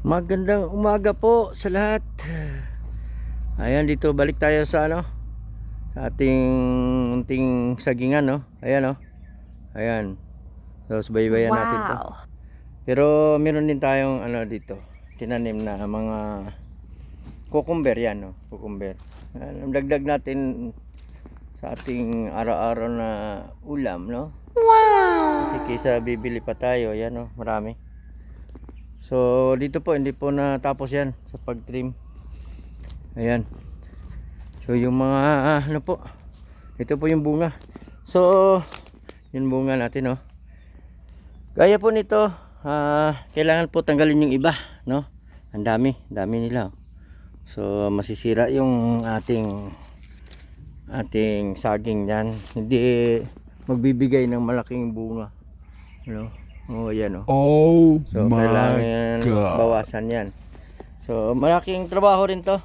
Magandang umaga po sa lahat. Ayan, dito balik tayo sa sa ating unting sagingan, no. Ayan, no. Ayan. So subaybayan natin 'to. Wow! Pero meron din tayong dito, tinanim na mga cucumber yan, no. Cucumber. Ang dagdag natin sa ating araw-araw na ulam, no. Wow! Kasi kaysa bibili pa tayo, ayan, no, marami. So dito po hindi po natapos yan sa pag-trim. Ayan. So yung mga po. Ito po yung bunga. So yung bunga natin, no. Gaya po nito, kailangan po tanggalin yung iba, no. Ang dami nila. So masisira yung ating saging diyan. Hindi magbibigay ng malaking bunga, no. Oh, yan, oh. Oh So my kailangan God. bawasan yan. So malaking trabaho rin to.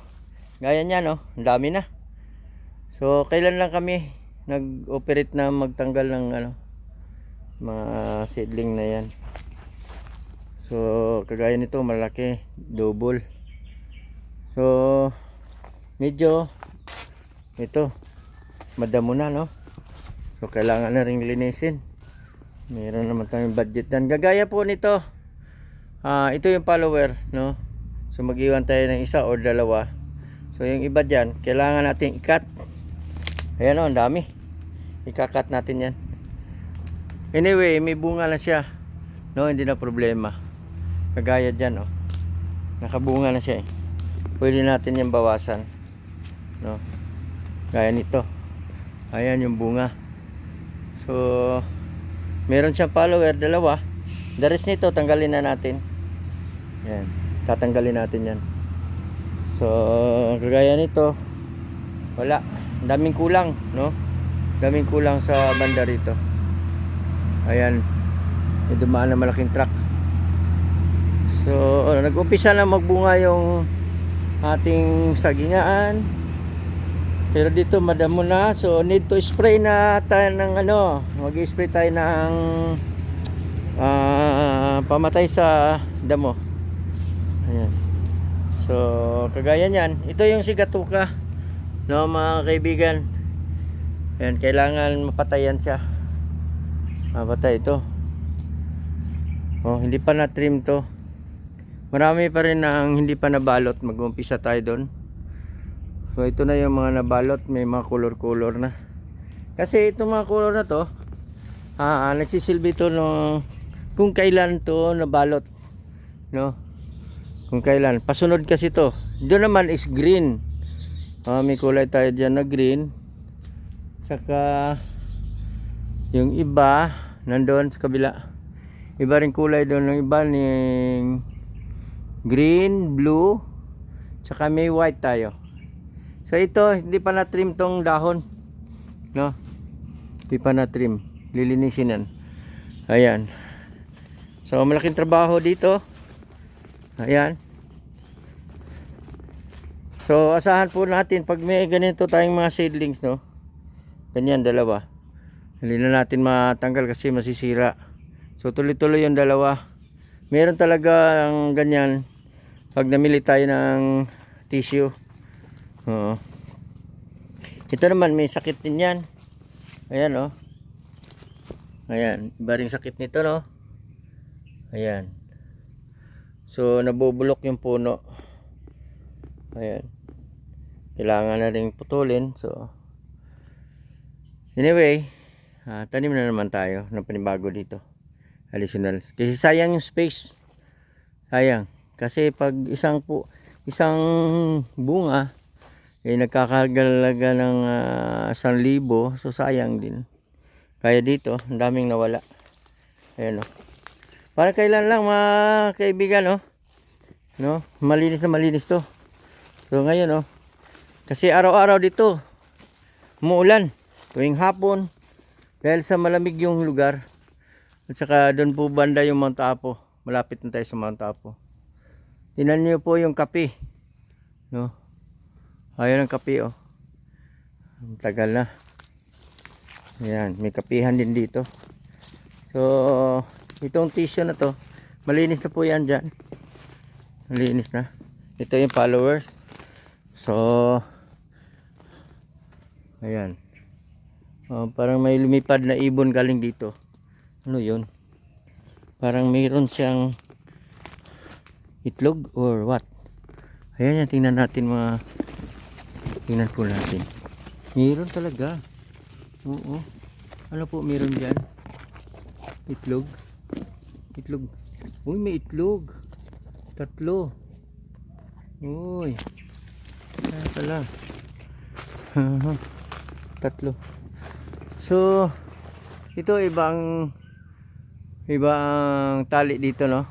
Gaya niyan, no, ang dami na. So kailan lang kami nag-operate na magtanggal ng mga seedling na yan. So kagaya nito malaki, double. So medyo ito madamo na, no. So kailangan na ring linisin. Meron naman tayong budget dan. Gagaya po nito, ito yung follower, no. So mag-iwan tayo ng isa o dalawa. So yung iba dyan kailangan natin i-cut. Ayan, o, ang dami. I-cut natin yan. Anyway, may bunga na siya, no, hindi na problema. Kagaya dyan, o, nakabunga na siya, eh. Pwede natin yan bawasan, no. Gaya nito, ayan yung bunga. So meron siyang follower, dalawa. The rest nito tanggalin na natin. Yan, tatanggalin natin yan. So kagaya nito, wala, daming kulang, no. Daming kulang sa banda rito. Ayan, may dumaan na malaking truck. So nag-umpisa na magbunga yung ating sagingaan. Pero dito madamo na, so need to spray na tayo ng mag-spray tayo ng pamatay sa damo. Ayan. So kagaya niyan, ito yung sigatuka, no, mga kaibigan. Ayan, kailangan mapatayan siya. Mapatay ito. Oh, hindi pa na trim to. Marami pa rin ang hindi pa nabalot, mag-umpisa tayo doon. So ito na yung mga nabalot, may mga color na. Kasi itong mga color na to, nagsisilbi to no, kung kailan to nabalot, no. Kung kailan, pasunod kasi to. Doon naman is green. May kulay tayo diyan na green. Saka yung iba nandoon sa kabila. Iba rin kulay doon, ng iba ning green, blue, saka may white tayo. So ito, hindi pa na-trim tong dahon, no? Hindi pa na-trim. Lilinisin yan. Ayan. So malaking trabaho dito. Ayan. So asahan po natin pag may ganito tayong mga seedlings, no. Ganyan, dalawa. Hindi na natin matanggal kasi masisira. So tuloy-tuloy yung dalawa. Meron talaga ang ganyan pag namili tayo ng tissue. Oo. Ito naman may sakit din yan. Ayan, oh. Ayan, iba ring sakit nito, no. Ayan. So nabubulok yung puno. Ayan. Kailangan na ring putulin. So anyway, tanim na naman tayo ng panibago dito. Additional. Kasi sayang yung space. Sayang. Kasi pag isang bunga nagkakagalaga ng 1,000, so sayang din. Kaya dito ang daming nawala. Ayan, oh. Para kailan lang, mga kaibigan, oh, no, malinis na malinis to. So ngayon, oh, kasi araw-araw dito umuulan tuwing hapon dahil sa malamig yung lugar. At saka doon po banda yung Mount Apo. Malapit na tayo sa Mount Apo. Tingnan niyo po yung kape, no. Ayan ang kape, oh. Ang tagal na. Ayan, may kapihan din dito. So itong tissue na to, malinis na po yan dyan. Malinis na. Ito yung followers. So, ayan. Parang may lumipad na ibon galing dito. Ano yun? Parang mayroon siyang itlog or what? Ayan yan, tingnan natin mga. Tingnan po natin. Mayroon talaga. Oo. Ano po mayroon dyan? Itlog. Itlog. Uy, may itlog. 3. Uy. Kaya pala. 3. So, ito ibang tali dito, no?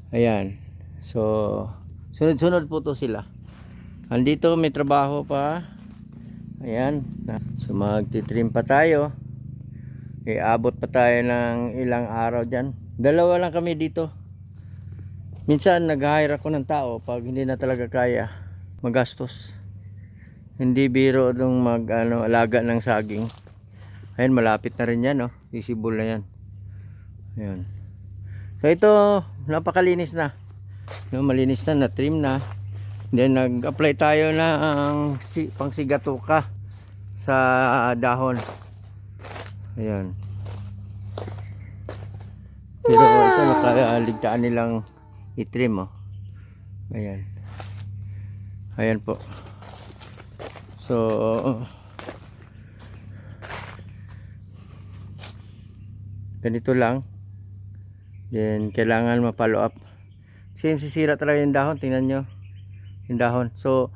Ayan. So, sunod-sunod po to sila. Andito may trabaho pa. Ayan. So, magtitrim pa tayo. Iabot pa tayo ng ilang araw dyan. 2 lang kami dito. Minsan nag-hire ako ng tao pag hindi na talaga kaya. Magastos. Hindi biro dong alaga ng saging. Ayan, malapit na rin yan, no? Sisibol na yan. Ayan. So ito, napakalinis na. No, malinis na, na-trim na. Then nag-apply tayo ng pangsigatuka sa dahon. Ayan. Pero ito, nakaligtaan nilang i-trim, oh. Ayan. Ayan po. So, ganito lang. Then kailangan ma-follow up. Kasi sisira talaga yung dahon. Tingnan nyo yung dahon. So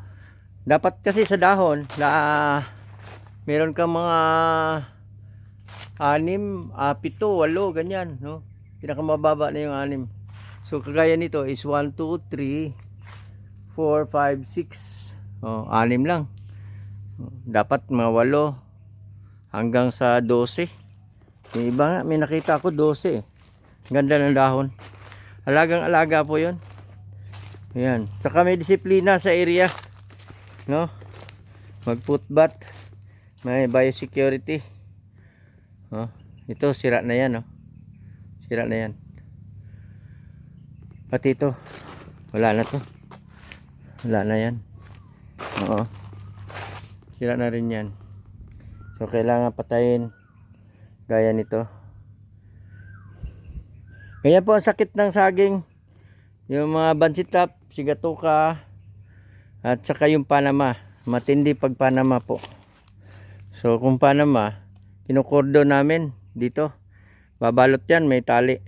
dapat kasi sa dahon meron kang mga 6, 7, 8 ganyan, no? Pinakamababa na yung 6. So kagaya nito is 1, 2, 3, 4, 5, 6. 6 lang. Dapat mga 8 hanggang sa 12. Yung iba nga, may nakita ako 12. Ganda ng dahon. Alagang alaga po yun. Ayan. Saka may disiplina sa area, no? Mag footbath. May biosecurity. Ito sira na yan, no? Sira na yan. Pati ito. Wala na to. Wala na yan. Oo. Sira na rin yan. So kailangan patayin. Gaya nito. Kaya po ang sakit ng saging. Yung mga bansitap, sigatuka, at saka yung Panama. Matindi pag Panama po. So kung Panama, kinukordo namin dito. Babalot yan, may tali.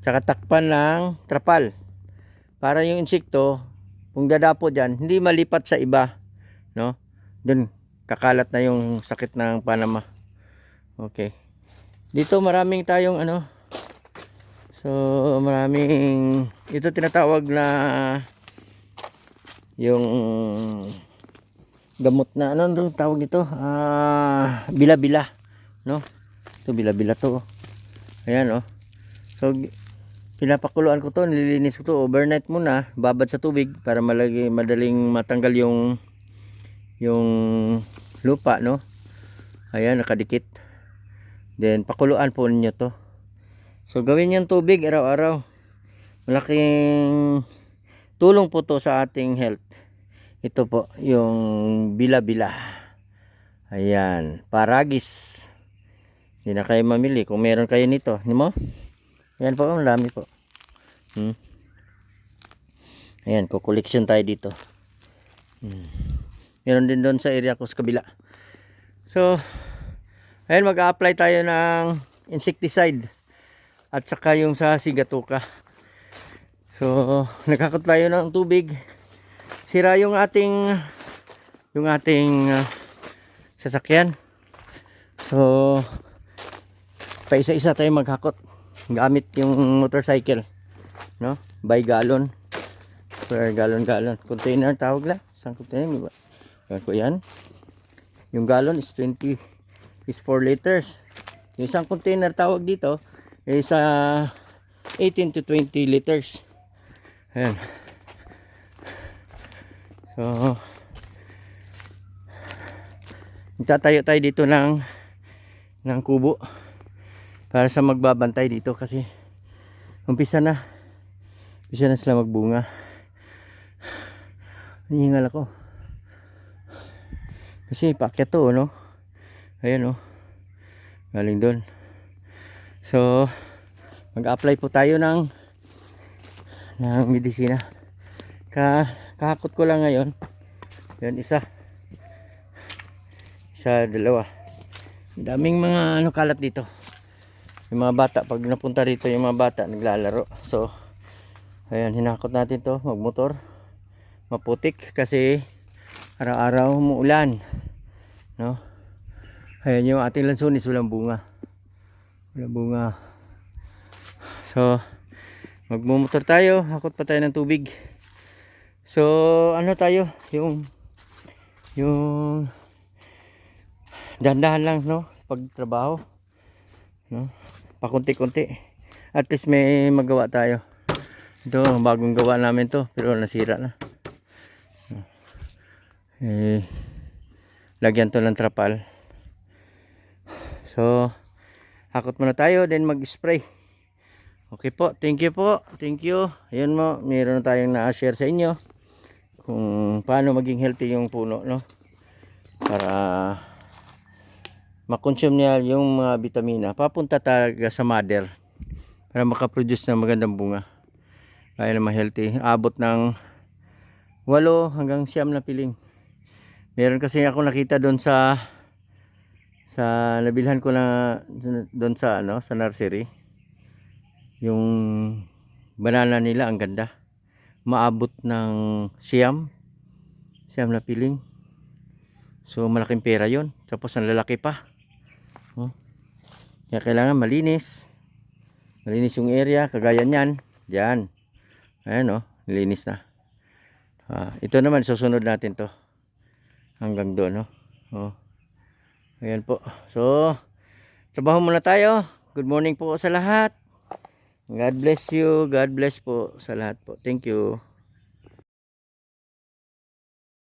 Saka takpan ng trapal. Para yung insekto, kung dadapo dyan, hindi malipat sa iba. No? Dun, kakalat na yung sakit ng Panama. Okay. Dito maraming tayong so maraming ito tinatawag na yung gamot na ano tawag nito? Bila-bila, no? Ito bila-bila to. Ayan, oh. So pinapakuluan ko to, nililinis ko to overnight muna, babad sa tubig para madaling matanggal yung lupa, no? Ayan, nakadikit. Then pakuluan po ninyo to. So gawin yung tubig araw-araw. Malaking tulong po to sa ating health. Ito po yung bila-bila. Ayan, paragis. Hindi na kayo mamili kung meron kayo nito. Hindi mo? Ayan po, ang dami po. Ayan, kukoleksyon tayo dito. Meron din doon sa area ko sa kabila. So ayan, mag-a-apply tayo ng insecticide at saka yung sa sigatuka. So nagkakot tayo ng tubig. Sira yung ating sasakyan. So paisa-isa tayo maghakot gamit yung motorcycle, no? By gallon. Per gallon. Container tawag lang. Isang container. Yan. Yung gallon is 4 liters. Yung isang container tawag dito is 18 to 20 liters. Ayan. So magtatayo tayo dito ng kubo para sa magbabantay dito kasi umpisa na. Umpisa na sila magbunga. Hinihingal ako. Kasi paakyat to, no? Ayan, oh. Galing doon. So, mag-apply po tayo ng medisina. Kahakot ko lang ngayon. Yan, isa, dalawa. Daming mga kalat dito. Yung mga bata, pag napunta rito yung mga bata naglalaro. So, ayan, hinakot natin to, magmotor. Maputik kasi araw-araw umuulan, no? Ayan yung ating lansones, walang bunga. So, magmumotor tayo, hakot pa tayo ng tubig. So, ano tayo, yung dahan-dahan lang, no, pagtrabaho, no, pakunti-kunti. At least may magawa tayo. Ito, bagong gawa namin to, pero nasira na. Lagyan to ng trapal. So, hakot muna tayo, then mag-spray. Okay po, thank you po. Thank you. Ayun mo, meron na tayong na-share sa inyo kung paano maging healthy yung puno, no? Para makonsume niya yung mga vitamina. Papunta talaga sa mother para makaproduce ng magandang bunga. Kaya naman healthy. Abot ng 8 hanggang 9 na piling. Meron kasi ako nakita doon sa nabilhan ko na doon sa sa nursery. Yung banana nila ang ganda. Maabot ng 9 na piling. So malaking pera 'yon. Tapos ang lalaki pa. Kaya kailangan malinis. Malinis yung area, kagaya niyan. Diyan. Ayan, nilinis na. Ito naman susunod natin 'to. Hanggang doon, Ayan po. So, trabaho muna tayo. Good morning po sa lahat. God bless you. God bless po sa lahat po. Thank you.